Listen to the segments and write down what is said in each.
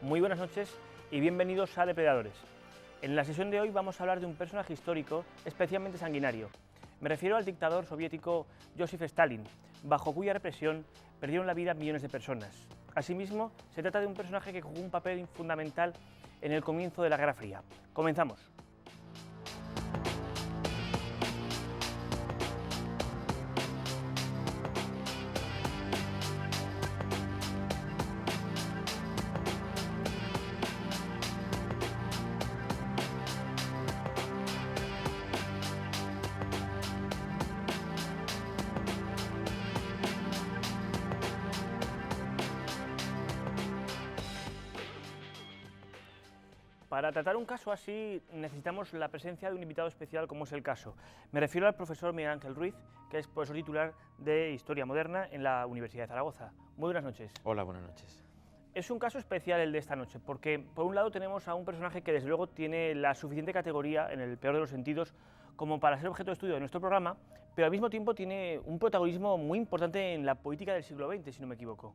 Muy buenas noches y bienvenidos a Depredadores. En la sesión de hoy vamos a hablar de un personaje histórico especialmente sanguinario. Me refiero al dictador soviético Joseph Stalin, bajo cuya represión perdieron la vida millones de personas. Asimismo, se trata de un personaje que jugó un papel fundamental en el comienzo de la Guerra Fría. Comenzamos. Para tratar un caso así necesitamos la presencia de un invitado especial como es el caso. Me refiero al profesor Miguel Ángel Ruiz, que es profesor titular de Historia Moderna en la Universidad de Zaragoza. Muy buenas noches. Hola, buenas noches. Es un caso especial el de esta noche, porque por un lado tenemos a un personaje que desde luego tiene la suficiente categoría, en el peor de los sentidos, como para ser objeto de estudio de nuestro programa, pero al mismo tiempo tiene un protagonismo muy importante en la política del siglo XX, si no me equivoco.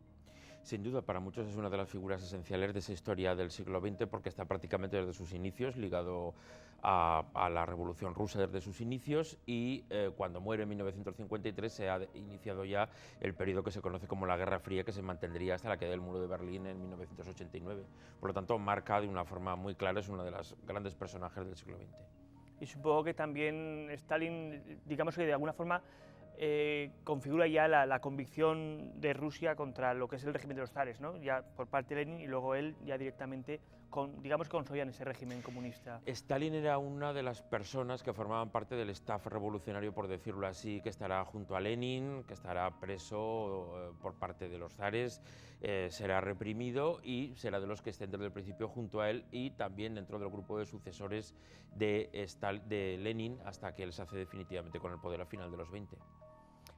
Sin duda, para muchos es una de las figuras esenciales de esa historia del siglo XX porque está prácticamente desde sus inicios ligado a la Revolución Rusa desde sus inicios y cuando muere en 1953 se ha iniciado ya el periodo que se conoce como la Guerra Fría, que se mantendría hasta la caída del muro de Berlín en 1989. Por lo tanto, marca de una forma muy clara, es uno de los grandes personajes del siglo XX. Y supongo que también Stalin, digamos que de alguna forma, configura ya la convicción de Rusia contra lo que es el régimen de los zares, ¿no? Ya por parte de Lenin y luego él ya directamente, digamos que consolida ese régimen comunista. Stalin era una de las personas que formaban parte del staff revolucionario, por decirlo así, que estará junto a Lenin, que estará preso por parte de los zares, será reprimido y será de los que estén desde el principio junto a él y también dentro del grupo de sucesores de Lenin hasta que él se hace definitivamente con el poder al final de los 20.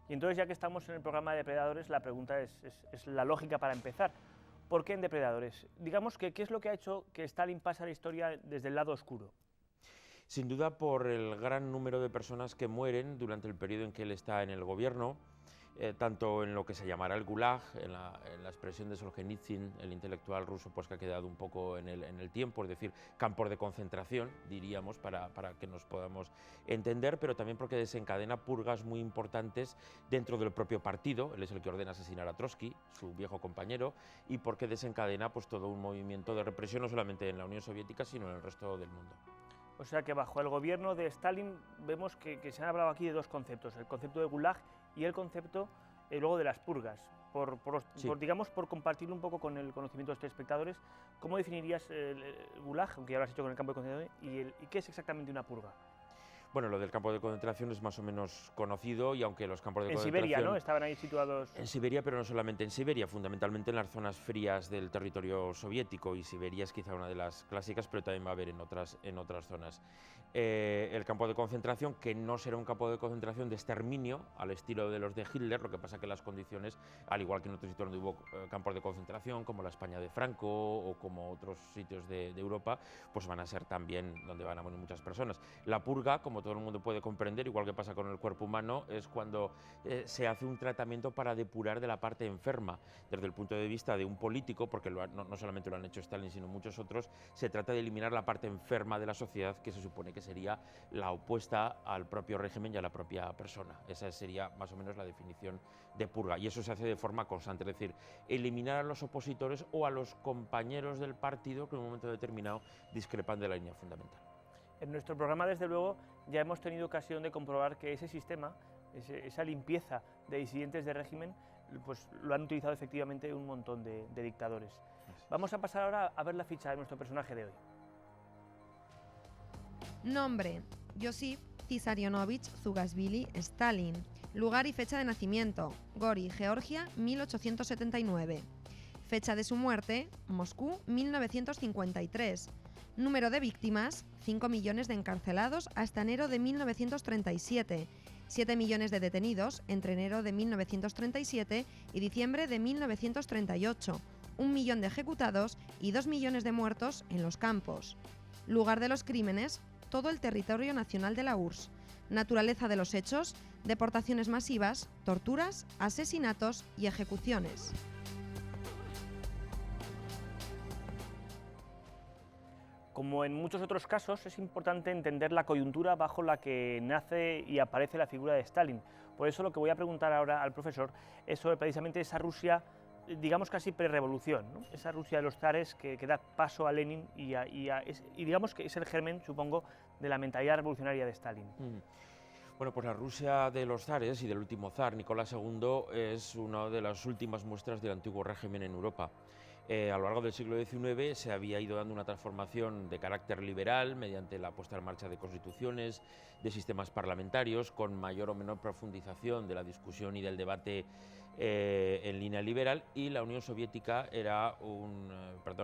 Y entonces, ya que estamos en el programa de Depredadores, la pregunta es la lógica para empezar. ¿Por qué en Depredadores? Digamos que, ¿qué es lo que ha hecho que Stalin pase a la historia desde el lado oscuro? Sin duda por el gran número de personas que mueren durante el periodo en que él está en el gobierno, tanto en lo que se llamará el Gulag, en la expresión de Solzhenitsyn, el intelectual ruso, pues que ha quedado un poco en el tiempo, es decir, campos de concentración, diríamos, para que nos podamos entender, pero también porque desencadena purgas muy importantes dentro del propio partido. Él es el que ordena asesinar a Trotsky, su viejo compañero, y porque desencadena pues todo un movimiento de represión, no solamente en la Unión Soviética, sino en el resto del mundo. O sea que bajo el gobierno de Stalin vemos que se han hablado aquí de dos conceptos, el concepto de Gulag y el concepto luego de las purgas. Digamos, por compartir un poco con el conocimiento de los telespectadores, ¿cómo definirías el Gulag, aunque ya lo has hecho con el campo de concentración, y qué es exactamente una purga? Bueno, lo del campo de concentración es más o menos conocido y aunque los campos de concentración... En Siberia, ¿no? Estaban ahí situados... En Siberia, pero no solamente en Siberia, fundamentalmente en las zonas frías del territorio soviético, y Siberia es quizá una de las clásicas, pero también va a haber en otras zonas. El campo de concentración, que no será un campo de concentración de exterminio al estilo de los de Hitler, lo que pasa que las condiciones, al igual que en otros sitios donde hubo campos de concentración, como la España de Franco o como otros sitios de Europa, pues van a ser también donde van a morir muchas personas. La purga, como todo el mundo puede comprender, igual que pasa con el cuerpo humano, es cuando se hace un tratamiento para depurar de la parte enferma. Desde el punto de vista de un político, porque no solamente lo han hecho Stalin, sino muchos otros, se trata de eliminar la parte enferma de la sociedad, que se supone que sería la opuesta al propio régimen y a la propia persona. Esa sería más o menos la definición de purga, y eso se hace de forma constante, es decir, eliminar a los opositores o a los compañeros del partido que en un momento determinado discrepan de la línea fundamental. En nuestro programa, desde luego, ya hemos tenido ocasión de comprobar que ese sistema, esa limpieza de disidentes de régimen, pues lo han utilizado efectivamente un montón de dictadores. Vamos a pasar ahora a ver la ficha de nuestro personaje de hoy. Nombre: Josip Vissarionovich Zugashvili Stalin. Lugar y fecha de nacimiento: Gori, Georgia, 1879. Fecha de su muerte: Moscú, 1953. Número de víctimas: 5 millones de encarcelados hasta enero de 1937, 7 millones de detenidos entre enero de 1937 y diciembre de 1938, 1 millón de ejecutados y 2 millones de muertos en los campos. Lugar de los crímenes: todo el territorio nacional de la URSS. Naturaleza de los hechos: deportaciones masivas, torturas, asesinatos y ejecuciones. Como en muchos otros casos, es importante entender la coyuntura bajo la que nace y aparece la figura de Stalin. Por eso lo que voy a preguntar ahora al profesor es sobre precisamente esa Rusia, digamos casi prerevolución, ¿no? Esa Rusia de los zares que da paso a Lenin y digamos que es el germen, supongo, de la mentalidad revolucionaria de Stalin. Bueno, pues la Rusia de los zares y del último zar, Nicolás II, es una de las últimas muestras del antiguo régimen en Europa. A lo largo del siglo XIX se había ido dando una transformación de carácter liberal mediante la puesta en marcha de constituciones, de sistemas parlamentarios, con mayor o menor profundización de la discusión y del debate en línea liberal, y la Unión Soviética era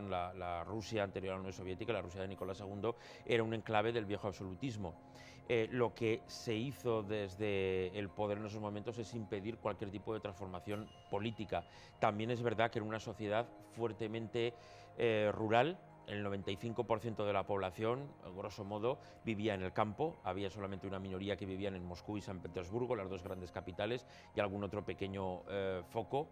la Rusia anterior a la Unión Soviética, la Rusia de Nicolás II, era un enclave del viejo absolutismo. Lo que se hizo desde el poder en esos momentos es impedir cualquier tipo de transformación política. También es verdad que en una sociedad fuertemente rural, el 95% de la población, grosso modo, vivía en el campo. Había solamente una minoría que vivían en Moscú y San Petersburgo, las dos grandes capitales, y algún otro pequeño foco.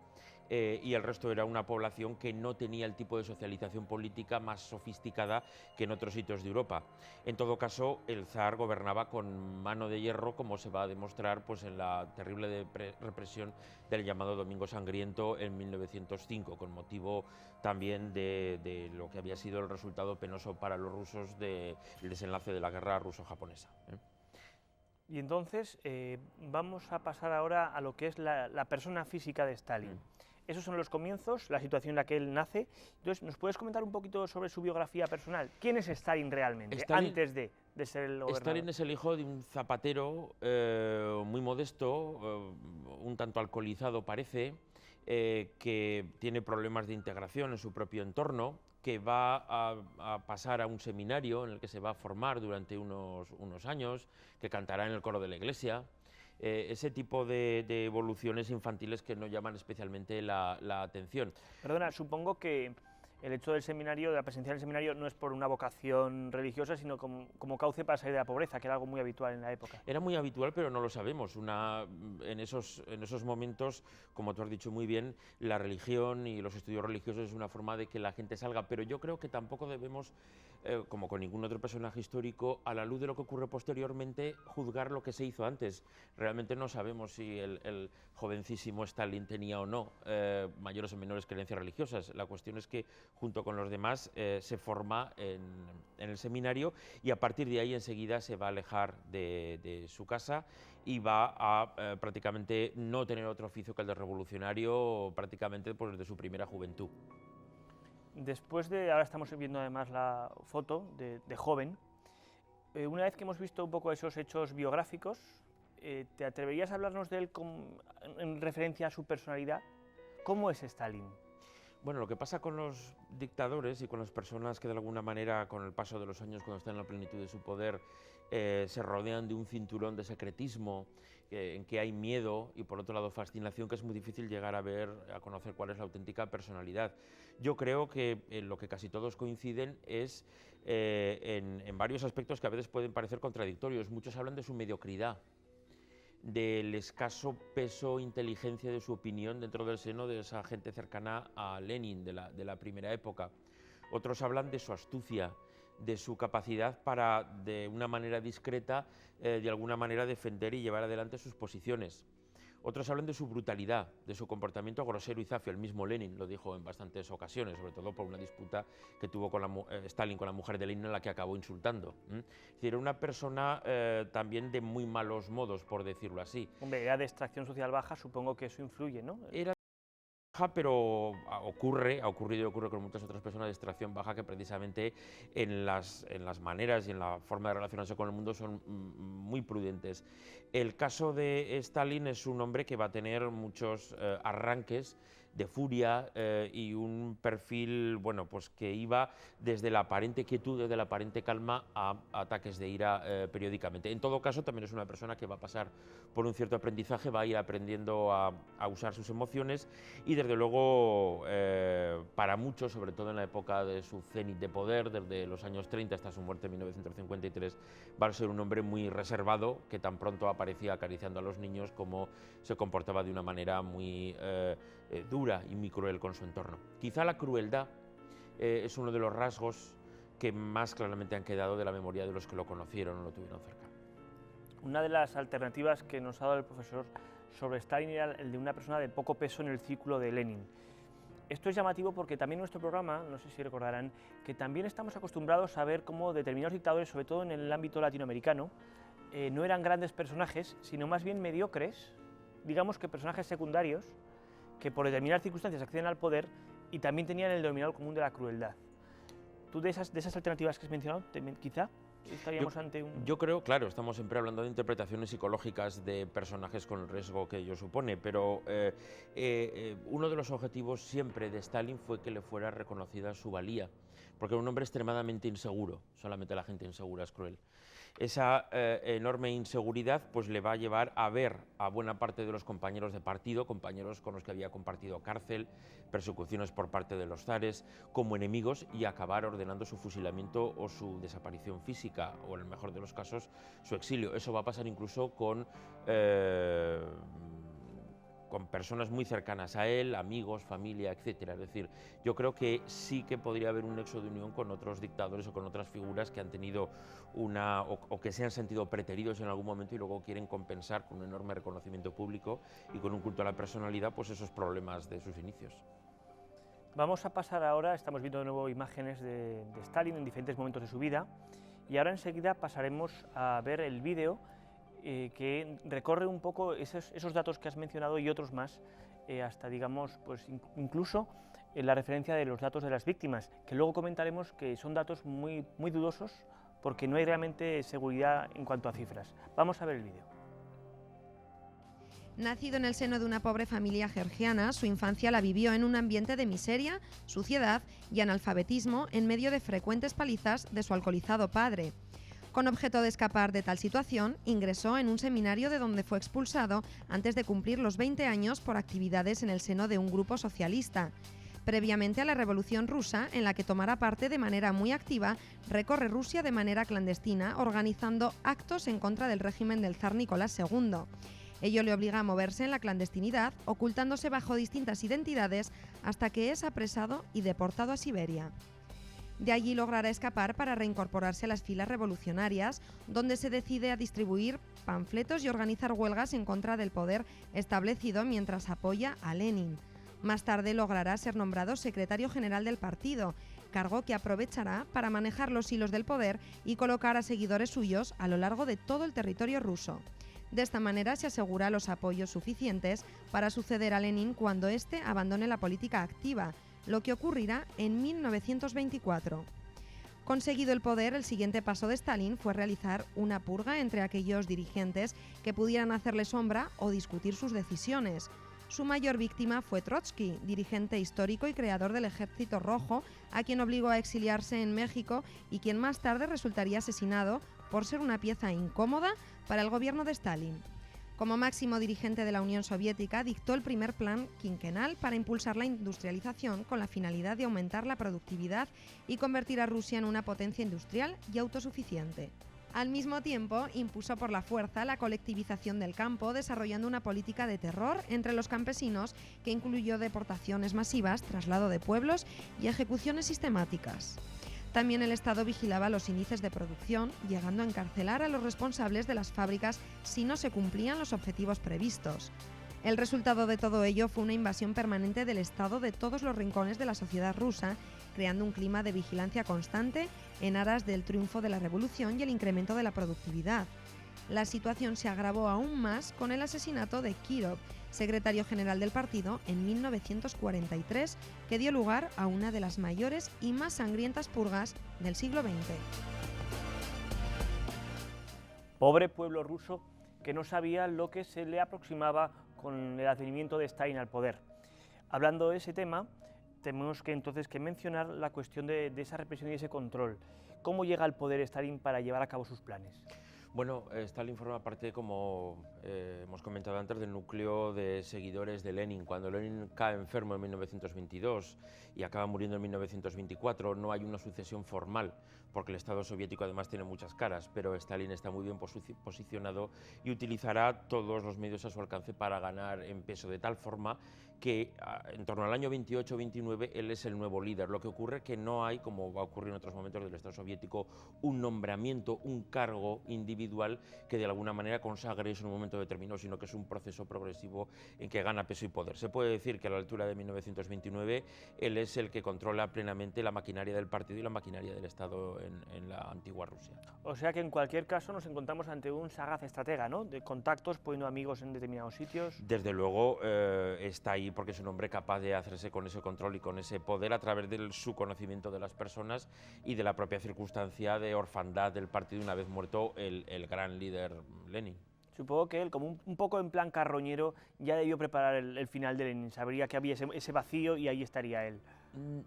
Y el resto era una población que no tenía el tipo de socialización política más sofisticada que en otros sitios de Europa. En todo caso, el zar gobernaba con mano de hierro, como se va a demostrar pues, en la terrible represión del llamado Domingo Sangriento en 1905, con motivo también de lo que había sido el resultado penoso para los rusos del desenlace de la guerra ruso-japonesa. Y entonces vamos a pasar ahora a lo que es la persona física de Stalin. Esos son los comienzos, la situación en la que él nace. Entonces, ¿nos puedes comentar un poquito sobre su biografía personal? ¿Quién es Stalin realmente, antes de ser el gobernador? Stalin es el hijo de un zapatero muy modesto, un tanto alcoholizado parece, que tiene problemas de integración en su propio entorno, que va a pasar a un seminario en el que se va a formar durante unos años, que cantará en el coro de la iglesia. Ese tipo de evoluciones infantiles que nos llaman especialmente la atención. Perdona, supongo que el hecho del seminario, de la presencia del seminario, no es por una vocación religiosa, sino como cauce para salir de la pobreza, que era algo muy habitual en la época. Era muy habitual, pero no lo sabemos. En esos momentos, como tú has dicho muy bien, la religión y los estudios religiosos es una forma de que la gente salga, pero yo creo que tampoco debemos, como con ningún otro personaje histórico, a la luz de lo que ocurre posteriormente, juzgar lo que se hizo antes. Realmente no sabemos si el jovencísimo Stalin tenía o no mayores o menores creencias religiosas. La cuestión es que junto con los demás se forma en el seminario, y a partir de ahí enseguida se va a alejar de su casa y va a prácticamente no tener otro oficio que el de revolucionario prácticamente pues, desde su primera juventud. Después ahora estamos viendo además la foto de joven, una vez que hemos visto un poco esos hechos biográficos, ¿te atreverías a hablarnos de él en referencia a su personalidad? ¿Cómo es Stalin? Bueno, lo que pasa con los dictadores y con las personas que de alguna manera, con el paso de los años, cuando están en la plenitud de su poder, se rodean de un cinturón de secretismo, en que hay miedo y por otro lado fascinación, que es muy difícil llegar a conocer cuál es la auténtica personalidad. Yo creo que en lo que casi todos coinciden es en varios aspectos que a veces pueden parecer contradictorios. Muchos hablan de su mediocridad, del escaso peso e inteligencia de su opinión dentro del seno de esa gente cercana a Lenin de la primera época. Otros hablan de su astucia, de su capacidad para, de una manera discreta, de alguna manera defender y llevar adelante sus posiciones. Otros hablan de su brutalidad, de su comportamiento grosero y zafio. El mismo Lenin lo dijo en bastantes ocasiones, sobre todo por una disputa que tuvo con Stalin con la mujer de Lenin, en la que acabó insultando. Es decir, era una persona también de muy malos modos, por decirlo así. Hombre, era de extracción social baja, supongo que eso influye, ¿no? Era baja, pero ha ocurrido y ocurre con muchas otras personas de extracción baja que precisamente en las maneras y en la forma de relacionarse con el mundo son muy prudentes. El caso de Stalin es un hombre que va a tener muchos arranques de furia y un perfil, bueno, pues que iba desde la aparente quietud, desde la aparente calma a ataques de ira periódicamente. En todo caso, también es una persona que va a pasar por un cierto aprendizaje, va a ir aprendiendo a usar sus emociones y desde luego para muchos, sobre todo en la época de su cenit de poder, desde los años 30 hasta su muerte en 1953, va a ser un hombre muy reservado, que tan pronto aparecía acariciando a los niños como se comportaba de una manera muy dura y muy cruel con su entorno. Quizá la crueldad es uno de los rasgos que más claramente han quedado de la memoria de los que lo conocieron o lo tuvieron cerca. Una de las alternativas que nos ha dado el profesor sobre Stalin era el de una persona de poco peso en el círculo de Lenin. Esto es llamativo porque también en nuestro programa, no sé si recordarán, que también estamos acostumbrados a ver cómo determinados dictadores, sobre todo en el ámbito latinoamericano, no eran grandes personajes, sino más bien mediocres, digamos que personajes secundarios, que por determinadas circunstancias acceden al poder y también tenían el denominador común de la crueldad. ¿Tú de esas alternativas que has mencionado, quizá estaríamos ante un...? Yo creo, claro, estamos siempre hablando de interpretaciones psicológicas de personajes con el riesgo que ello supone, pero uno de los objetivos siempre de Stalin fue que le fuera reconocida su valía, porque era un hombre extremadamente inseguro, solamente la gente insegura es cruel. Esa enorme inseguridad pues le va a llevar a ver a buena parte de los compañeros de partido, compañeros con los que había compartido cárcel, persecuciones por parte de los zares, como enemigos y acabar ordenando su fusilamiento o su desaparición física, o en el mejor de los casos su exilio. Eso va a pasar incluso con personas muy cercanas a él, amigos, familia, etcétera. Es decir, yo creo que sí que podría haber un nexo de unión con otros dictadores o con otras figuras que han tenido o que se han sentido preteridos en algún momento y luego quieren compensar con un enorme reconocimiento público y con un culto a la personalidad, pues esos problemas de sus inicios. Vamos a pasar ahora, estamos viendo de nuevo imágenes de Stalin en diferentes momentos de su vida, y ahora enseguida pasaremos a ver el vídeo que recorre un poco esos datos que has mencionado y otros más, hasta, digamos, pues incluso la referencia de los datos de las víctimas, que luego comentaremos que son datos muy dudosos porque no hay realmente seguridad en cuanto a cifras. Vamos a ver el vídeo. Nacido en el seno de una pobre familia georgiana, su infancia la vivió en un ambiente de miseria, suciedad y analfabetismo en medio de frecuentes palizas de su alcoholizado padre. Con objeto de escapar de tal situación, ingresó en un seminario de donde fue expulsado antes de cumplir los 20 años por actividades en el seno de un grupo socialista. Previamente a la Revolución Rusa, en la que tomará parte de manera muy activa, recorre Rusia de manera clandestina, organizando actos en contra del régimen del zar Nicolás II. Ello le obliga a moverse en la clandestinidad, ocultándose bajo distintas identidades, hasta que es apresado y deportado a Siberia. De allí logrará escapar para reincorporarse a las filas revolucionarias, donde se decide a distribuir panfletos y organizar huelgas en contra del poder establecido mientras apoya a Lenin. Más tarde logrará ser nombrado secretario general del partido, cargo que aprovechará para manejar los hilos del poder y colocar a seguidores suyos a lo largo de todo el territorio ruso. De esta manera se asegura los apoyos suficientes para suceder a Lenin cuando éste abandone la política activa, lo que ocurrirá en 1924. Conseguido el poder, el siguiente paso de Stalin fue realizar una purga entre aquellos dirigentes que pudieran hacerle sombra o discutir sus decisiones. Su mayor víctima fue Trotsky, dirigente histórico y creador del Ejército Rojo, a quien obligó a exiliarse en México y quien más tarde resultaría asesinado por ser una pieza incómoda para el gobierno de Stalin. Como máximo dirigente de la Unión Soviética, dictó el primer plan quinquenal para impulsar la industrialización con la finalidad de aumentar la productividad y convertir a Rusia en una potencia industrial y autosuficiente. Al mismo tiempo, impuso por la fuerza la colectivización del campo, desarrollando una política de terror entre los campesinos que incluyó deportaciones masivas, traslado de pueblos y ejecuciones sistemáticas. También el Estado vigilaba los índices de producción, llegando a encarcelar a los responsables de las fábricas si no se cumplían los objetivos previstos. El resultado de todo ello fue una invasión permanente del Estado de todos los rincones de la sociedad rusa, creando un clima de vigilancia constante en aras del triunfo de la revolución y el incremento de la productividad. La situación se agravó aún más con el asesinato de Kirov, secretario general del partido, en 1943, que dio lugar a una de las mayores y más sangrientas purgas del siglo XX. Pobre pueblo ruso que no sabía lo que se le aproximaba con el advenimiento de Stalin al poder. Hablando de ese tema, tenemos que entonces mencionar la cuestión de esa represión y ese control. ¿Cómo llega al poder Stalin para llevar a cabo sus planes? Bueno, Stalin forma parte, como hemos comentado antes, del núcleo de seguidores de Lenin. Cuando Lenin cae enfermo en 1922 y acaba muriendo en 1924, no hay una sucesión formal, porque el Estado soviético además tiene muchas caras, pero Stalin está muy bien posicionado y utilizará todos los medios a su alcance para ganar en peso, de tal forma que en torno al año 28-29 él es el nuevo líder. Lo que ocurre es que no hay, como va a ocurrir en otros momentos del Estado soviético, un nombramiento, un cargo individual que de alguna manera consagre eso en un momento determinado, sino que es un proceso progresivo en que gana peso y poder. Se puede decir que a la altura de 1929 él es el que controla plenamente la maquinaria del partido y la maquinaria del Estado en la antigua Rusia. O sea que en cualquier caso nos encontramos ante un sagaz estratega, ¿no? De contactos, poniendo amigos en determinados sitios. Desde luego está ahí porque es un hombre capaz de hacerse con ese control y con ese poder a través de su conocimiento de las personas y de la propia circunstancia de orfandad del partido una vez muerto el gran líder Lenin. Supongo que él, como un poco en plan carroñero, ya debió preparar el final de Lenin. Sabría que había ese vacío y ahí estaría él.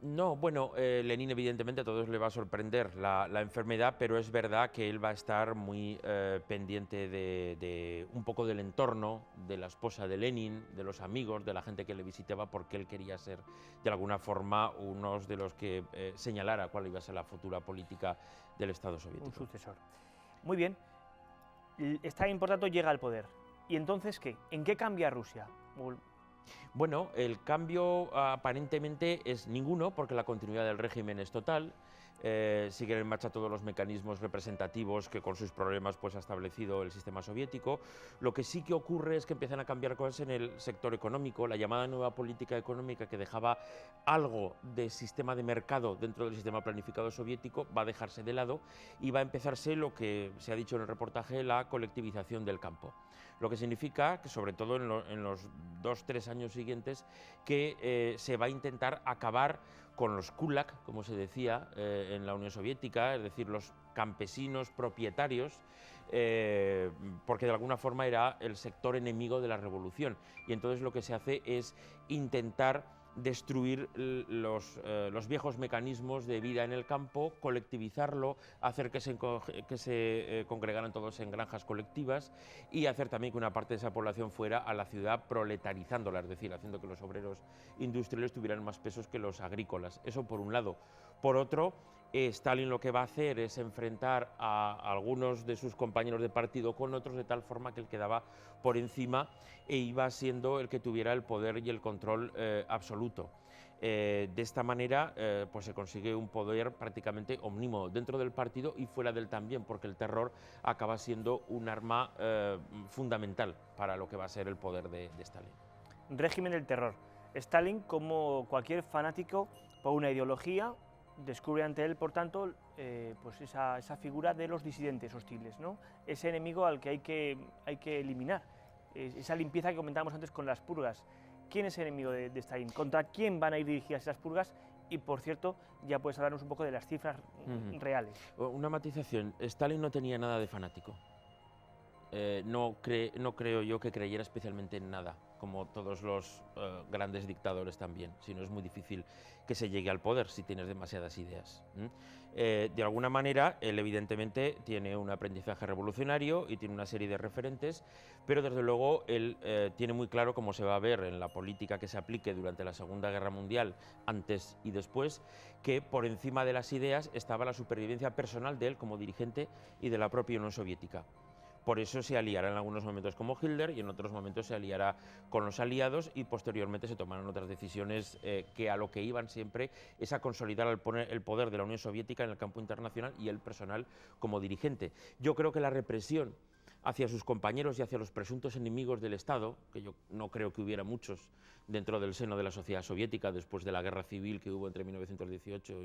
No, bueno, Lenin evidentemente a todos le va a sorprender la enfermedad, pero es verdad que él va a estar muy pendiente de un poco del entorno, de la esposa de Lenin, de los amigos, de la gente que le visitaba, porque él quería ser de alguna forma uno de los que señalara cuál iba a ser la futura política del Estado soviético. Un sucesor. Muy bien. Stalin, por tanto, llega al poder. ¿Y entonces qué? ¿En qué cambia Rusia? Bueno, el cambio aparentemente es ninguno, porque la continuidad del régimen es total. Siguen en marcha todos los mecanismos representativos que con sus problemas pues, ha establecido el sistema soviético. Lo que sí que ocurre es que empiezan a cambiar cosas en el sector económico. La llamada nueva política económica, que dejaba algo de sistema de mercado dentro del sistema planificado soviético, va a dejarse de lado y va a empezarse lo que se ha dicho en el reportaje, la colectivización del campo. Lo que significa que, sobre todo en los 2-3 años siguientes, que se va a intentar acabar con los kulak, como se decía en la Unión Soviética, es decir, los campesinos propietarios, porque de alguna forma era el sector enemigo de la revolución. Y entonces lo que se hace es intentar destruir los viejos mecanismos de vida en el campo, colectivizarlo, hacer que se congregaran todos en granjas colectivas y hacer también que una parte de esa población fuera a la ciudad proletarizándola, es decir, haciendo que los obreros industriales tuvieran más pesos que los agrícolas. Eso por un lado. Por otro, Stalin lo que va a hacer es enfrentar a algunos de sus compañeros de partido con otros, de tal forma que él quedaba por encima e iba siendo el que tuviera el poder y el control absoluto. De esta manera pues se consigue un poder prácticamente omnímodo dentro del partido y fuera de él también, porque el terror acaba siendo un arma fundamental para lo que va a ser el poder de Stalin. Régimen del terror. Stalin, como cualquier fanático por una ideología, descubre ante él, por tanto, pues esa figura de los disidentes hostiles, ¿no? Ese enemigo al que hay que eliminar, esa limpieza que comentábamos antes con las purgas. ¿Quién es el enemigo de Stalin? ¿Contra quién van a ir dirigidas esas purgas? Y, por cierto, ya puedes hablarnos un poco de las cifras reales. Una matización, Stalin no tenía nada de fanático. No creo yo que creyera especialmente en nada, como todos los grandes dictadores también, si no es muy difícil que se llegue al poder si tienes demasiadas ideas. De alguna manera, él evidentemente tiene un aprendizaje revolucionario y tiene una serie de referentes, pero desde luego él tiene muy claro, como se va a ver en la política que se aplique durante la Segunda Guerra Mundial, antes y después, que por encima de las ideas estaba la supervivencia personal de él como dirigente y de la propia Unión Soviética. Por eso se aliará en algunos momentos como Hitler y en otros momentos se aliará con los aliados y posteriormente se tomarán otras decisiones que a lo que iban siempre es a consolidar el poder de la Unión Soviética en el campo internacional y el personal como dirigente. Yo creo que la represión hacia sus compañeros y hacia los presuntos enemigos del Estado, que yo no creo que hubiera muchos dentro del seno de la sociedad soviética después de la guerra civil que hubo entre 1918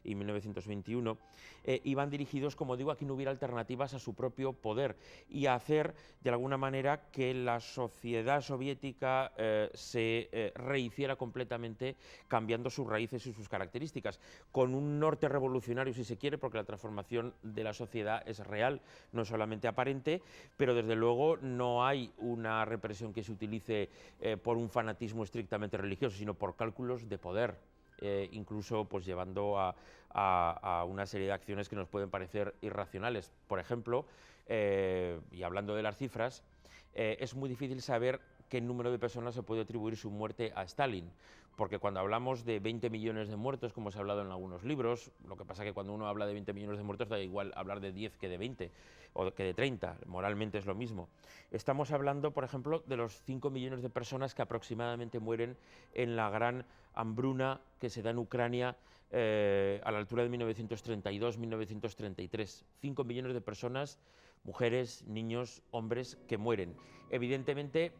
y 1921, iban dirigidos, como digo, a que no hubiera alternativas a su propio poder y a hacer de alguna manera que la sociedad soviética se rehiciera completamente, cambiando sus raíces y sus características, con un norte revolucionario si se quiere, porque la transformación de la sociedad es real, no solamente aparente, pero desde luego no hay una represión que se utilice por un fanatismo estrictamente religioso, sino por cálculos de poder, incluso pues llevando a a una serie de acciones que nos pueden parecer irracionales. Por ejemplo, y hablando de las cifras, es muy difícil saber qué número de personas se puede atribuir su muerte a Stalin, porque cuando hablamos de 20 millones de muertos, como se ha hablado en algunos libros, lo que pasa es que cuando uno habla de 20 millones de muertos da igual hablar de 10 que de 20 o que de 30, moralmente es lo mismo. Estamos hablando, por ejemplo, de los 5 millones de personas que aproximadamente mueren en la gran hambruna que se da en Ucrania a la altura de 1932-1933. 5 millones de personas, mujeres, niños, hombres, que mueren. Evidentemente,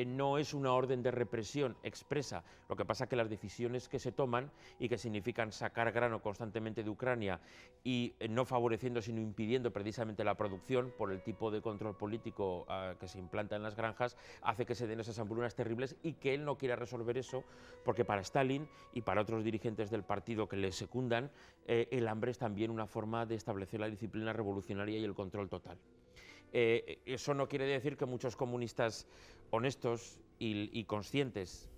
no es una orden de represión expresa, lo que pasa es que las decisiones que se toman y que significan sacar grano constantemente de Ucrania y no favoreciendo sino impidiendo precisamente la producción por el tipo de control político que se implanta en las granjas, hace que se den esas hambrunas terribles y que él no quiera resolver eso, porque para Stalin y para otros dirigentes del partido que le secundan, el hambre es también una forma de establecer la disciplina revolucionaria y el control total. Eso no quiere decir que muchos comunistas honestos y conscientes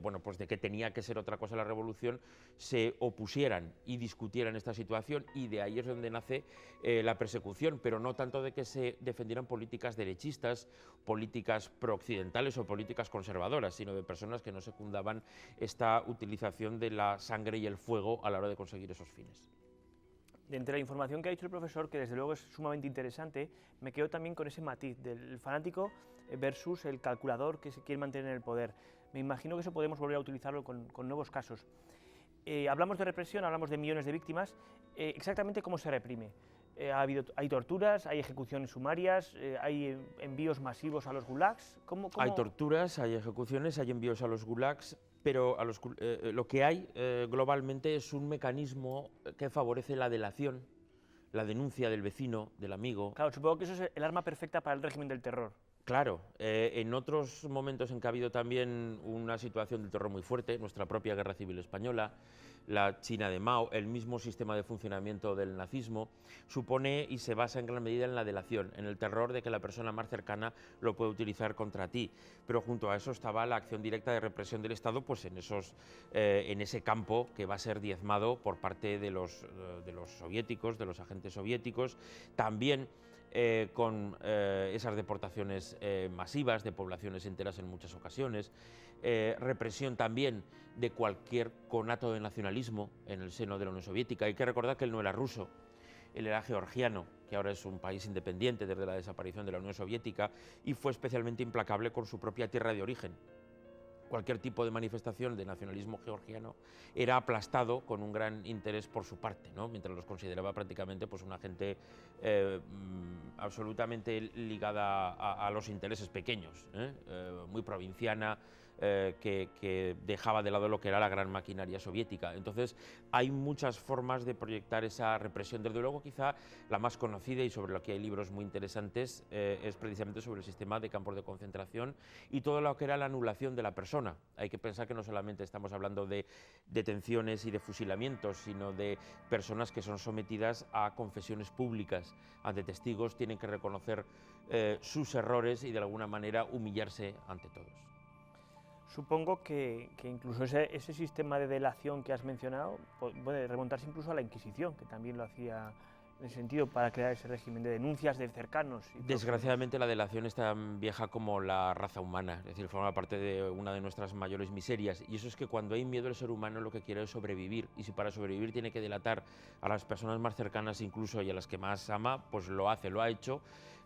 bueno, pues de que tenía que ser otra cosa la revolución, se opusieran y discutieran esta situación, y de ahí es donde nace la persecución, pero no tanto de que se defendieran políticas derechistas, políticas prooccidentales o políticas conservadoras, sino de personas que no secundaban esta utilización de la sangre y el fuego a la hora de conseguir esos fines. De entre la información que ha dicho el profesor, que desde luego es sumamente interesante, me quedo también con ese matiz del fanático versus el calculador que se quiere mantener en el poder. Me imagino que eso podemos volver a utilizarlo con nuevos casos. Hablamos de represión, hablamos de millones de víctimas. Exactamente cómo se reprime. Hay torturas, hay ejecuciones sumarias, hay envíos masivos a los gulags. ¿Cómo? Hay torturas, hay ejecuciones, hay envíos a los gulags, pero lo que hay globalmente es un mecanismo que favorece la delación, la denuncia del vecino, del amigo. Claro, supongo que eso es el arma perfecta para el régimen del terror. Claro, en otros momentos en que ha habido también una situación de terror muy fuerte, nuestra propia Guerra Civil Española, la China de Mao, el mismo sistema de funcionamiento del nazismo, supone y se basa en gran medida en la delación, en el terror de que la persona más cercana lo puede utilizar contra ti. Pero junto a eso estaba la acción directa de represión del Estado, pues en ese campo que va a ser diezmado por parte de los soviéticos, de los agentes soviéticos, también con esas deportaciones masivas de poblaciones enteras en muchas ocasiones, represión también de cualquier conato de nacionalismo en el seno de la Unión Soviética. Hay que recordar que él no era ruso, él era georgiano, que ahora es un país independiente desde la desaparición de la Unión Soviética, y fue especialmente implacable con su propia tierra de origen. Cualquier tipo de manifestación de nacionalismo georgiano era aplastado con un gran interés por su parte, ¿no? Mientras los consideraba prácticamente pues, una gente absolutamente ligada a los intereses pequeños, muy provinciana, que dejaba de lado lo que era la gran maquinaria soviética. Entonces hay muchas formas de proyectar esa represión. Desde luego quizá la más conocida, y sobre la que hay libros muy interesantes, es precisamente sobre el sistema de campos de concentración y todo lo que era la anulación de la persona. Hay que pensar que no solamente estamos hablando de detenciones y de fusilamientos, sino de personas que son sometidas a confesiones públicas ante testigos, tienen que reconocer sus errores y de alguna manera humillarse ante todos. Supongo que incluso ese sistema de delación que has mencionado puede remontarse incluso a la Inquisición, que también lo hacía en ese sentido para crear ese régimen de denuncias de cercanos. Desgraciadamente la delación es tan vieja como la raza humana, es decir, forma parte de una de nuestras mayores miserias, y eso es que cuando hay miedo el ser humano lo que quiere es sobrevivir, y si para sobrevivir tiene que delatar a las personas más cercanas incluso y a las que más ama, pues lo hace, lo ha hecho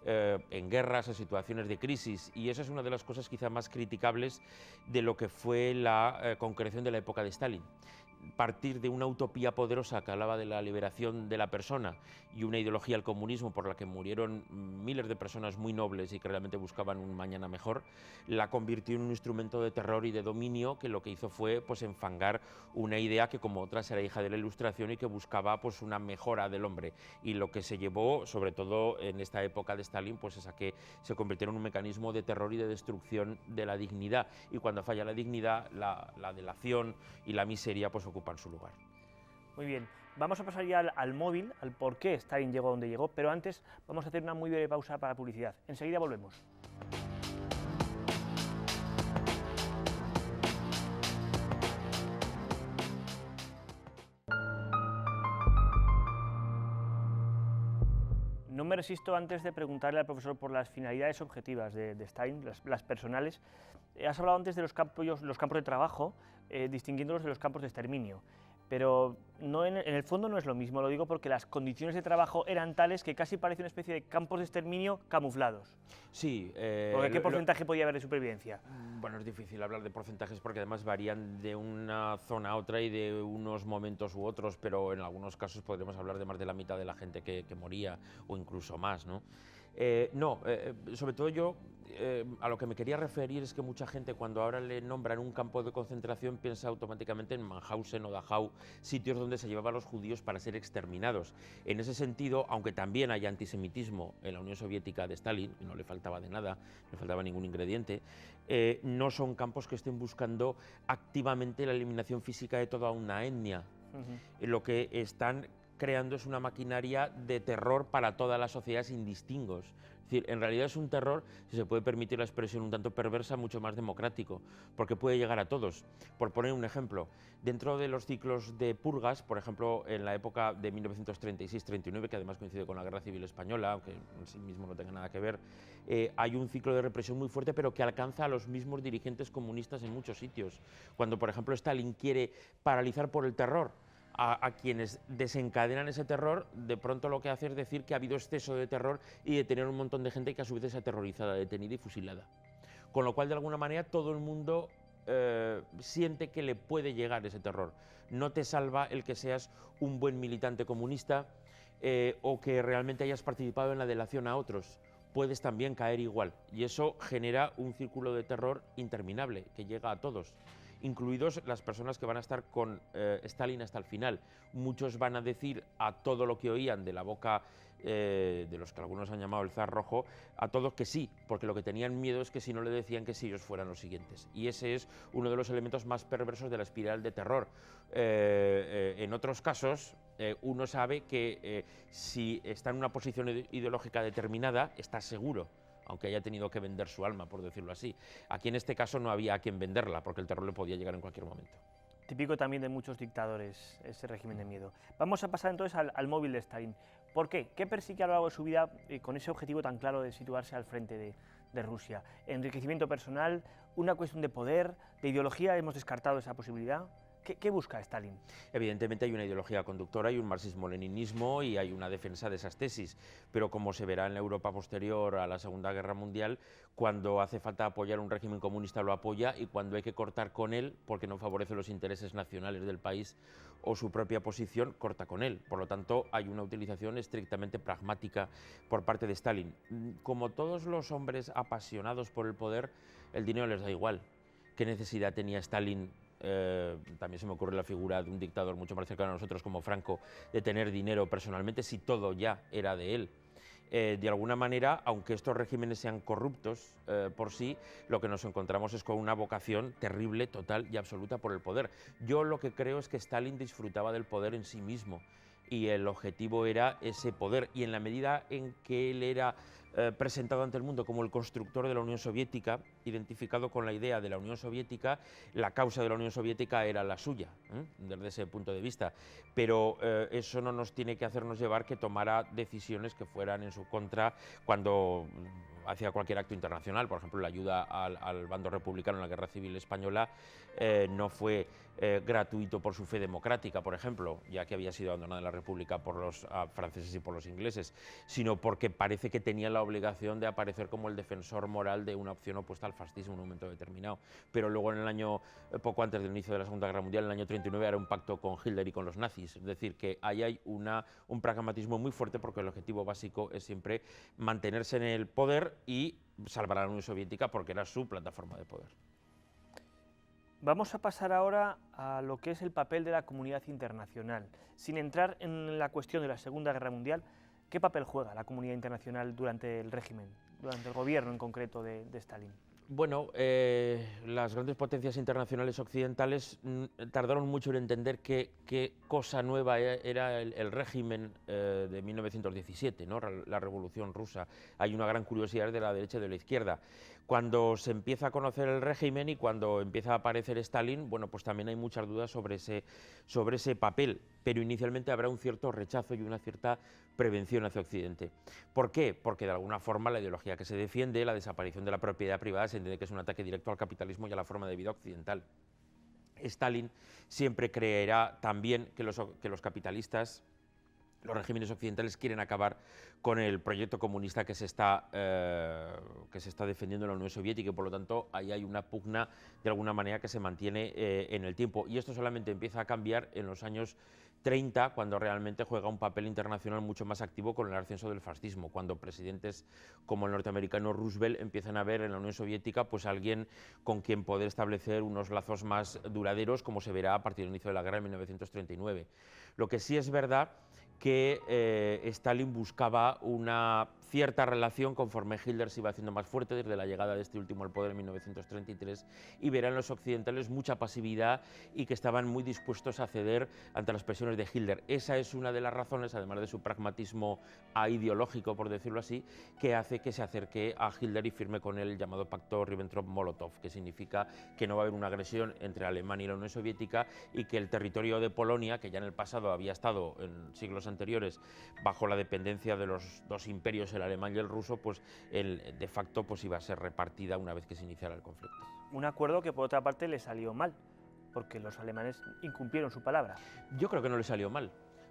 en guerras, en situaciones de crisis, y esa es una de las cosas quizá más criticables de lo que fue la concreción de la época de Stalin. Partir de una utopía poderosa que hablaba de la liberación de la persona y una ideología del comunismo por la que murieron miles de personas muy nobles y que realmente buscaban un mañana mejor, la convirtió en un instrumento de terror y de dominio que lo que hizo fue pues, enfangar una idea que como otras era hija de la Ilustración y que buscaba pues, una mejora del hombre, y lo que se llevó sobre todo en esta época de Stalin pues, es a que se convirtiera en un mecanismo de terror y de destrucción de la dignidad, y cuando falla la dignidad la delación y la miseria pues ocupan su lugar. Muy bien, vamos a pasar ya al móvil, al por qué Stalin llegó donde llegó, pero antes vamos a hacer una muy breve pausa para publicidad. Enseguida volvemos. no me resisto antes de preguntarle al profesor por las finalidades objetivas de Stalin, las personales. Has hablado antes de los campos de trabajo, distinguiéndolos de los campos de exterminio. Pero no en el fondo no es lo mismo, lo digo porque las condiciones de trabajo eran tales que casi parece una especie de campos de exterminio camuflados. Sí. Porque ¿qué porcentaje podía haber de supervivencia? Bueno, es difícil hablar de porcentajes porque además varían de una zona a otra y de unos momentos u otros, pero en algunos casos podríamos hablar de más de la mitad de la gente que moría o incluso más, ¿no? Sobre todo yo a lo que me quería referir es que mucha gente cuando ahora le nombran un campo de concentración piensa automáticamente en Mauthausen o Dachau, sitios donde se llevaban a los judíos para ser exterminados. En ese sentido, aunque también hay antisemitismo en la Unión Soviética de Stalin, y no le faltaba de nada, no le faltaba ningún ingrediente, no son campos que estén buscando activamente la eliminación física de toda una etnia. Lo que están creando es una maquinaria de terror para toda la sociedad sin distingos. Es decir, en realidad es un terror, si se puede permitir la expresión un tanto perversa, mucho más democrático, porque puede llegar a todos. Por poner un ejemplo, dentro de los ciclos de purgas, por ejemplo, en la época de 1936-39, que además coincide con la Guerra Civil Española, aunque en sí mismo no tenga nada que ver, hay un ciclo de represión muy fuerte, pero que alcanza a los mismos dirigentes comunistas en muchos sitios. Cuando, por ejemplo, Stalin quiere paralizar por el terror a quienes desencadenan ese terror, de pronto lo que hace es decir que ha habido exceso de terror y de tener un montón de gente que a su vez es aterrorizada, detenida y fusilada. Con lo cual, de alguna manera, todo el mundo siente que le puede llegar ese terror. No te salva el que seas un buen militante comunista o que realmente hayas participado en la delación a otros. Puedes también caer igual, y eso genera un círculo de terror interminable que llega a todos, incluidos las personas que van a estar con Stalin hasta el final. Muchos van a decir a todo lo que oían de la boca de los que algunos han llamado el zar rojo, a todos que sí, porque lo que tenían miedo es que si no le decían que sí, ellos fueran los siguientes. Y ese es uno de los elementos más perversos de la espiral de terror. En otros casos, uno sabe que si está en una posición ideológica determinada, está seguro, aunque haya tenido que vender su alma, por decirlo así. Aquí en este caso no había a quien venderla, porque el terror le podía llegar en cualquier momento. Típico también de muchos dictadores, ese régimen de miedo. Vamos a pasar entonces al móvil de Stalin. ¿Por qué? ¿Qué persigue a lo largo de su vida con ese objetivo tan claro de situarse al frente de Rusia? ¿Enriquecimiento personal? ¿Una cuestión de poder? ¿De ideología? ¿Hemos descartado esa posibilidad? ¿Qué busca Stalin? Evidentemente hay una ideología conductora, hay un marxismo-leninismo y hay una defensa de esas tesis, pero como se verá en la Europa posterior a la Segunda Guerra Mundial, cuando hace falta apoyar un régimen comunista lo apoya, y cuando hay que cortar con él porque no favorece los intereses nacionales del país o su propia posición, corta con él. Por lo tanto, hay una utilización estrictamente pragmática por parte de Stalin. Como todos los hombres apasionados por el poder, el dinero les da igual. ¿Qué necesidad tenía Stalin? También se me ocurre la figura de un dictador mucho más cercano a nosotros como Franco, de tener dinero personalmente si todo ya era de él. De alguna manera, aunque estos regímenes sean corruptos por sí, lo que nos encontramos es con una vocación terrible, total y absoluta por el poder. Yo lo que creo es que Stalin disfrutaba del poder en sí mismo y el objetivo era ese poder, y en la medida en que él era presentado ante el mundo como el constructor de la Unión Soviética, identificado con la idea de la Unión Soviética, la causa de la Unión Soviética era la suya, desde ese punto de vista. Pero eso no nos tiene que hacernos llevar que tomara decisiones que fueran en su contra cuando hacía cualquier acto internacional. Por ejemplo, la ayuda al bando republicano en la Guerra Civil Española no fue gratuito por su fe democrática, por ejemplo, ya que había sido abandonada la República por los franceses y por los ingleses, sino porque parece que tenía la obligación de aparecer como el defensor moral de una opción opuesta al fascismo en un momento determinado. Pero luego, en el año, poco antes del inicio de la Segunda Guerra Mundial, en el año 39, era un pacto con Hitler y con los nazis. Es decir, que ahí hay un pragmatismo muy fuerte, porque el objetivo básico es siempre mantenerse en el poder y salvar a la Unión Soviética, porque era su plataforma de poder. Vamos a pasar ahora a lo que es el papel de la comunidad internacional. Sin entrar en la cuestión de la Segunda Guerra Mundial, ¿qué papel juega la comunidad internacional durante el régimen, durante el gobierno en concreto de Stalin? Bueno, las grandes potencias internacionales occidentales tardaron mucho en entender qué cosa nueva era el régimen de 1917, ¿no? La Revolución Rusa. Hay una gran curiosidad de la derecha y de la izquierda. Cuando se empieza a conocer el régimen y cuando empieza a aparecer Stalin, bueno, pues también hay muchas dudas sobre ese papel, pero inicialmente habrá un cierto rechazo y una cierta prevención hacia Occidente. ¿Por qué? Porque de alguna forma la ideología que se defiende, la desaparición de la propiedad privada, se entiende que es un ataque directo al capitalismo y a la forma de vida occidental. Stalin siempre creerá también que los capitalistas, los regímenes occidentales, quieren acabar con el proyecto comunista que se está defendiendo en la Unión Soviética, y por lo tanto ahí hay una pugna de alguna manera que se mantiene en el tiempo. Y esto solamente empieza a cambiar en los años 30, cuando realmente juega un papel internacional mucho más activo con el ascenso del fascismo, cuando presidentes como el norteamericano Roosevelt empiezan a ver en la Unión Soviética pues alguien con quien poder establecer unos lazos más duraderos, como se verá a partir del inicio de la guerra en 1939. Lo que sí es verdad que Stalin buscaba una cierta relación conforme Hitler se iba haciendo más fuerte desde la llegada de este último al poder en 1933, y verán los occidentales mucha pasividad y que estaban muy dispuestos a ceder ante las presiones de Hitler. Esa es una de las razones, además de su pragmatismo ideológico, por decirlo así, que hace que se acerque a Hitler y firme con él el llamado pacto Ribbentrop-Molotov, que significa que no va a haber una agresión entre Alemania y la Unión Soviética, y que el territorio de Polonia, que ya en el pasado había estado en siglos anteriores bajo la dependencia de los dos imperios, el alemán y el ruso, pues de facto pues iba a ser repartida una vez que se iniciara el conflicto. Un acuerdo que por otra parte le salió mal, porque los alemanes incumplieron su palabra. Yo creo que no le salió mal,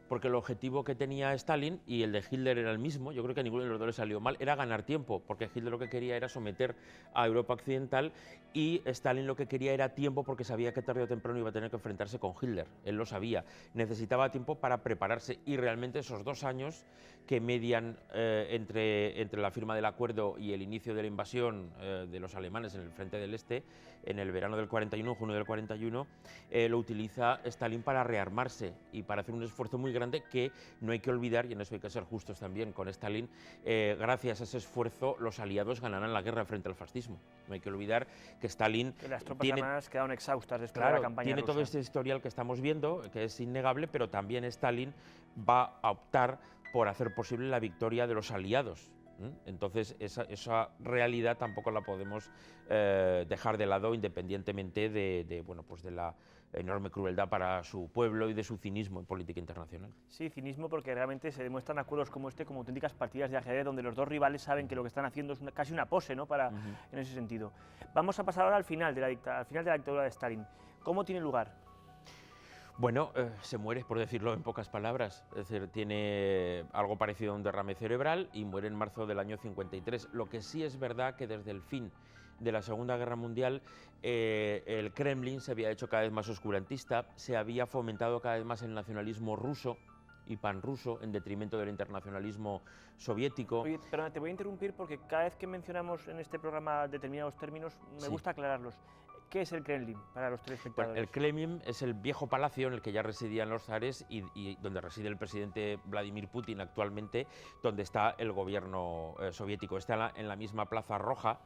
porque el objetivo que tenía Stalin y el de Hitler era el mismo. Yo creo que a ninguno de los dos le salió mal, era ganar tiempo, porque Hitler lo que quería era someter a Europa occidental y Stalin lo que quería era tiempo, porque sabía que tarde o temprano iba a tener que enfrentarse con Hitler, él lo sabía, necesitaba tiempo para prepararse, y realmente esos 2 años que median entre la firma del acuerdo y el inicio de la invasión de los alemanes en el frente del Este, en el verano del 41, junio del 41, lo utiliza Stalin para rearmarse y para hacer un esfuerzo muy grande que no hay que olvidar, y en eso hay que ser justos también con Stalin. Gracias a ese esfuerzo los aliados ganarán la guerra frente al fascismo. No hay que olvidar que Stalin que las tropas alemanas quedaron exhaustas después de la campaña tiene rusa. todo este historial que estamos viendo, que es innegable, pero también Stalin va a optar por hacer posible la victoria de los aliados. Entonces esa realidad tampoco la podemos dejar de lado, independientemente de la enorme crueldad para su pueblo y de su cinismo en política internacional. Sí, cinismo, porque realmente se demuestran acuerdos como este como auténticas partidas de ajedrez, donde los dos rivales saben que lo que están haciendo es casi una pose, ¿no? En ese sentido. Vamos a pasar ahora al final de la dictadura de Stalin. ¿Cómo tiene lugar? Bueno, se muere, por decirlo en pocas palabras, es decir, tiene algo parecido a un derrame cerebral y muere en marzo del año 53. Lo que sí es verdad que desde el fin de la Segunda Guerra Mundial el Kremlin se había hecho cada vez más oscurantista, se había fomentado cada vez más el nacionalismo ruso y panruso en detrimento del internacionalismo soviético. Oye, perdona, te voy a interrumpir porque cada vez que mencionamos en este programa determinados términos me gusta aclararlos. ¿Qué es el Kremlin para los telespectadores? Bueno, el Kremlin es el viejo palacio en el que ya residían los zares y donde reside el presidente Vladimir Putin actualmente, donde está el gobierno soviético. Está en la misma Plaza Roja,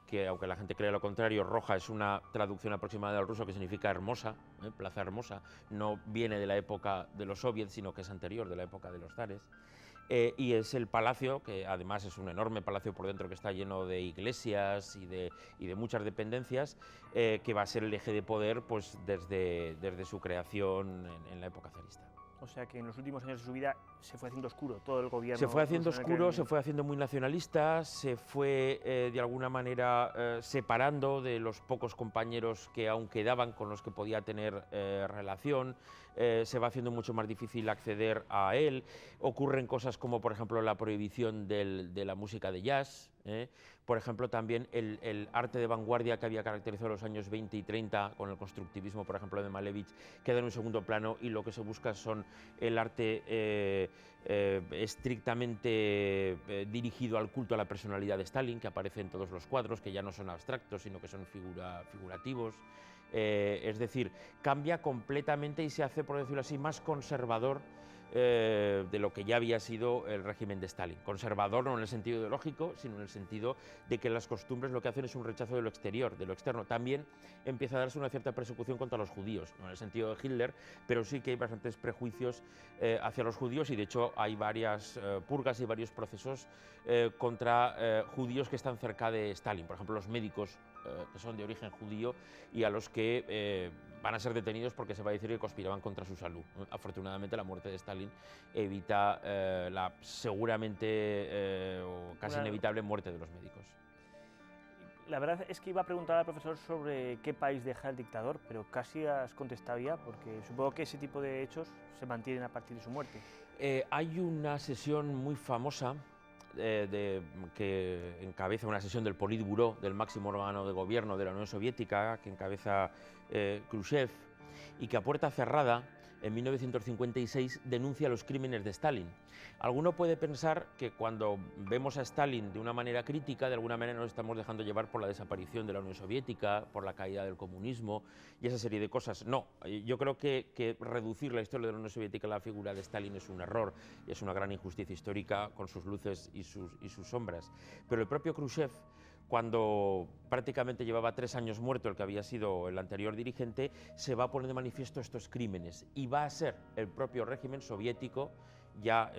que aunque la gente cree lo contrario, roja es una traducción aproximada del ruso que significa hermosa, Plaza Hermosa. No viene de la época de los soviets, sino que es anterior, de la época de los zares. Y es el palacio, que además es un enorme palacio por dentro, que está lleno de iglesias y de muchas dependencias, que va a ser el eje de poder pues, desde su creación en la época zarista. O sea que en los últimos años de su vida se fue haciendo oscuro todo el gobierno. Se fue haciendo oscuro, se fue haciendo muy nacionalista, se fue de alguna manera separando de los pocos compañeros que aún quedaban con los que podía tener relación, se va haciendo mucho más difícil acceder a él. Ocurren cosas como, por ejemplo, la prohibición de la música de jazz. Por ejemplo, también el arte de vanguardia que había caracterizado los años 20 y 30 con el constructivismo, por ejemplo, de Malevich, queda en un segundo plano, y lo que se busca son el arte estrictamente dirigido al culto a la personalidad de Stalin, que aparece en todos los cuadros, que ya no son abstractos, sino que son figurativos. Es decir, cambia completamente y se hace, por decirlo así, más conservador de lo que ya había sido el régimen de Stalin. Conservador no en el sentido ideológico, sino en el sentido de que las costumbres lo que hacen es un rechazo de lo exterior, de lo externo. También empieza a darse una cierta persecución contra los judíos, no en el sentido de Hitler, pero sí que hay bastantes prejuicios hacia los judíos, y de hecho hay varias purgas y varios procesos contra judíos que están cerca de Stalin. Por ejemplo, los médicos que son de origen judío y a los que van a ser detenidos porque se va a decir que conspiraban contra su salud. Afortunadamente, la muerte de Stalin evita la seguramente o casi inevitable muerte de los médicos. La verdad es que iba a preguntar al profesor sobre qué país deja el dictador, pero casi has contestado ya, porque supongo que ese tipo de hechos se mantienen a partir de su muerte. Hay una sesión muy famosa que encabeza una sesión del Politburó, del máximo órgano de gobierno de la Unión Soviética, que encabeza Khrushchev, y que a puerta cerrada, en 1956, denuncia los crímenes de Stalin. Alguno puede pensar que cuando vemos a Stalin de una manera crítica, de alguna manera nos estamos dejando llevar por la desaparición de la Unión Soviética, por la caída del comunismo y esa serie de cosas. No, yo creo que reducir la historia de la Unión Soviética a la figura de Stalin es un error, es una gran injusticia histórica con sus luces y sus sombras. Pero el propio Khrushchev, cuando prácticamente llevaba 3 años muerto el que había sido el anterior dirigente, se va a poner de manifiesto estos crímenes y va a ser el propio régimen soviético, ya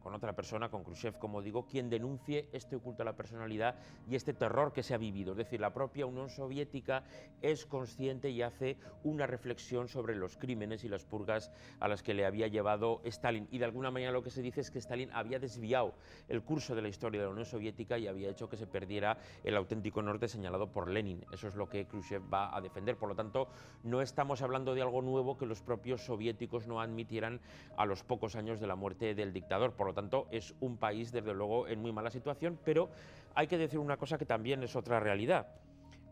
con otra persona, con Khrushchev, como digo, quien denuncie este culto a la personalidad y este terror que se ha vivido. Es decir, la propia Unión Soviética es consciente y hace una reflexión sobre los crímenes y las purgas a las que le había llevado Stalin. Y de alguna manera lo que se dice es que Stalin había desviado el curso de la historia de la Unión Soviética y había hecho que se perdiera el auténtico norte señalado por Lenin. Eso es lo que Khrushchev va a defender. Por lo tanto, no estamos hablando de algo nuevo que los propios soviéticos no admitieran a los pocos años de la muerte del dictador. Por lo tanto, es un país, desde luego, en muy mala situación, pero hay que decir una cosa que también es otra realidad.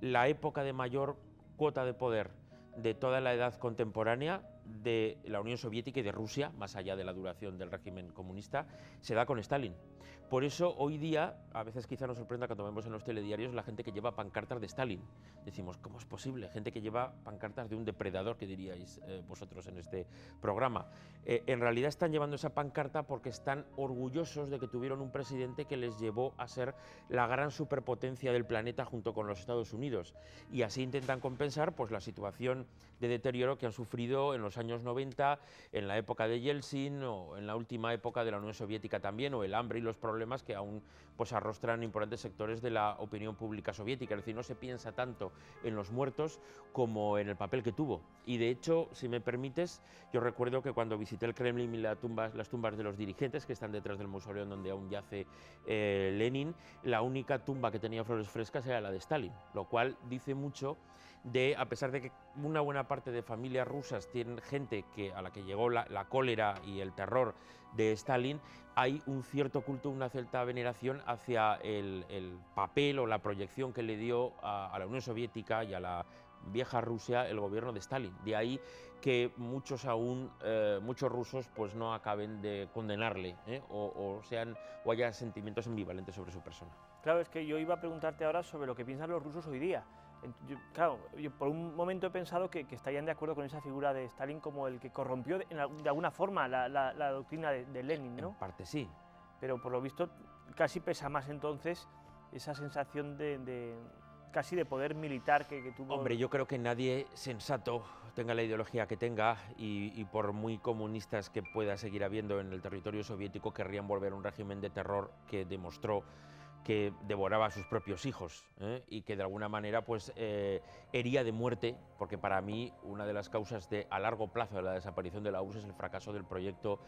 La época de mayor cuota de poder de toda la edad contemporánea de la Unión Soviética y de Rusia, más allá de la duración del régimen comunista, se da con Stalin. Por eso hoy día, a veces quizá nos sorprenda cuando vemos en los telediarios la gente que lleva pancartas de Stalin. Decimos, ¿cómo es posible? Gente que lleva pancartas de un depredador, que diríais vosotros en este programa. En realidad están llevando esa pancarta porque están orgullosos de que tuvieron un presidente que les llevó a ser la gran superpotencia del planeta junto con los Estados Unidos. Y así intentan compensar pues, la situación de deterioro que han sufrido en los años 90, en la época de Yeltsin o en la última época de la Unión Soviética también, o el hambre y los problemas que aún pues, arrostran importantes sectores de la opinión pública soviética. Es decir, no se piensa tanto en los muertos como en el papel que tuvo. Y de hecho, si me permites, yo recuerdo que cuando visité el Kremlin y las tumbas de los dirigentes que están detrás del mausoleo en donde aún yace Lenin, la única tumba que tenía flores frescas era la de Stalin, lo cual dice mucho de, a pesar de que una buena parte de familias rusas tienen gente a la que llegó la cólera y el terror de Stalin, hay un cierto culto, una cierta veneración hacia el papel o la proyección que le dio a la Unión Soviética y a la vieja Rusia el gobierno de Stalin. De ahí que muchos rusos pues no acaben de condenarle o haya sentimientos ambivalentes sobre su persona. Claro, es que yo iba a preguntarte ahora sobre lo que piensan los rusos hoy día. Yo por un momento he pensado que estarían de acuerdo con esa figura de Stalin como el que corrompió de alguna forma la doctrina de Lenin, ¿no? En parte sí. Pero por lo visto casi pesa más entonces esa sensación casi de poder militar que tuvo. Hombre, yo creo que nadie sensato, tenga la ideología que tenga y por muy comunistas que pueda seguir habiendo en el territorio soviético, querrían volver a un régimen de terror que demostró que devoraba a sus propios hijos y que de alguna manera pues, hería de muerte, porque para mí una de las causas a largo plazo de la desaparición de la URSS es el fracaso del proyecto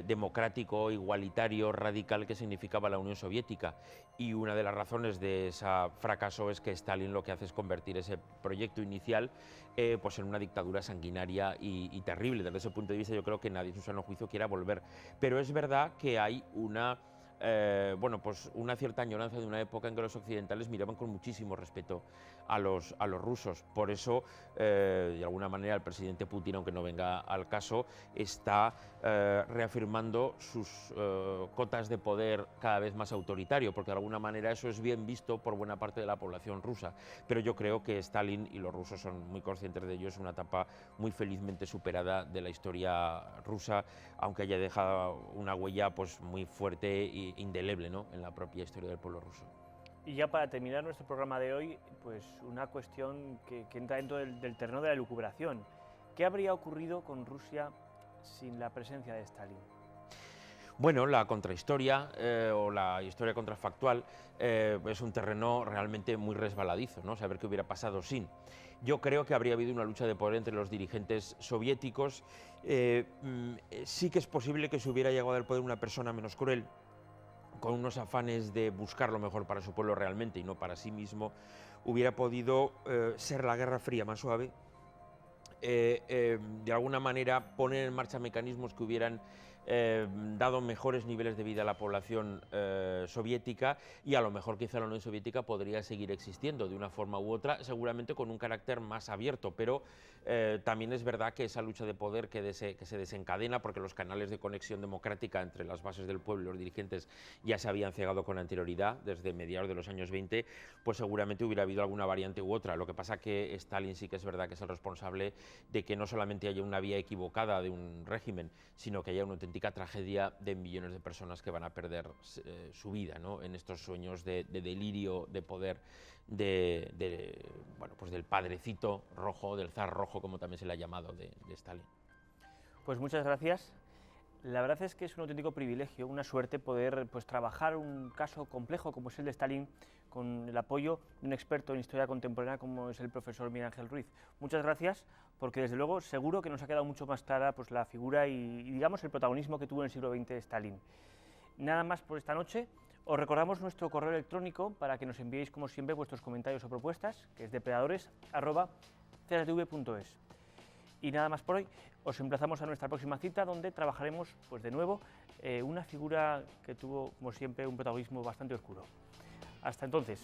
democrático, igualitario, radical que significaba la Unión Soviética. Y una de las razones de ese fracaso es que Stalin lo que hace es convertir ese proyecto inicial pues en una dictadura sanguinaria y terrible. Desde ese punto de vista yo creo que nadie en su sano juicio quiera volver. Pero es verdad que hay una bueno, pues una cierta añoranza de una época en que los occidentales miraban con muchísimo respeto a los rusos. Por eso, de alguna manera, el presidente Putin, aunque no venga al caso, está reafirmando sus cotas de poder cada vez más autoritario, porque de alguna manera eso es bien visto por buena parte de la población rusa. Pero yo creo que Stalin, y los rusos son muy conscientes de ello, es una etapa muy felizmente superada de la historia rusa, aunque haya dejado una huella pues muy fuerte e indeleble, ¿no?, en la propia historia del pueblo ruso. Y ya para terminar nuestro programa de hoy, pues una cuestión que entra dentro del terreno de la elucubración. ¿Qué habría ocurrido con Rusia sin la presencia de Stalin? Bueno, la contrahistoria o la historia contrafactual es un terreno realmente muy resbaladizo, ¿no?, saber qué hubiera pasado sin. Yo creo que habría habido una lucha de poder entre los dirigentes soviéticos. Sí que es posible que se hubiera llegado al poder una persona menos cruel, con unos afanes de buscar lo mejor para su pueblo realmente y no para sí mismo. Hubiera podido ser la Guerra Fría más suave, de alguna manera poner en marcha mecanismos que hubieran dado mejores niveles de vida a la población soviética, y a lo mejor quizá la Unión Soviética podría seguir existiendo de una forma u otra, seguramente con un carácter más abierto, pero también es verdad que esa lucha de poder que se desencadena porque los canales de conexión democrática entre las bases del pueblo y los dirigentes ya se habían cegado con anterioridad, desde mediados de los años 20, pues seguramente hubiera habido alguna variante u otra. Lo que pasa que Stalin sí que es verdad que es el responsable de que no solamente haya una vía equivocada de un régimen, sino que haya una auténtica tragedia de millones de personas que van a perder su vida, ¿no?, en estos sueños de delirio, de poder, bueno, pues del padrecito rojo, del zar rojo, como también se le ha llamado, de Stalin. Pues muchas gracias. La verdad es que es un auténtico privilegio, una suerte poder pues trabajar un caso complejo como es el de Stalin con el apoyo de un experto en historia contemporánea como es el profesor Miguel Ángel Ruiz. Muchas gracias, porque desde luego seguro que nos ha quedado mucho más clara pues la figura y digamos el protagonismo que tuvo en el siglo XX Stalin. Nada más por esta noche. Os recordamos nuestro correo electrónico para que nos enviéis como siempre vuestros comentarios o propuestas, que es depredadores@csdv.es. Y nada más por hoy, os emplazamos a nuestra próxima cita, donde trabajaremos pues de nuevo una figura que tuvo como siempre un protagonismo bastante oscuro. Hasta entonces.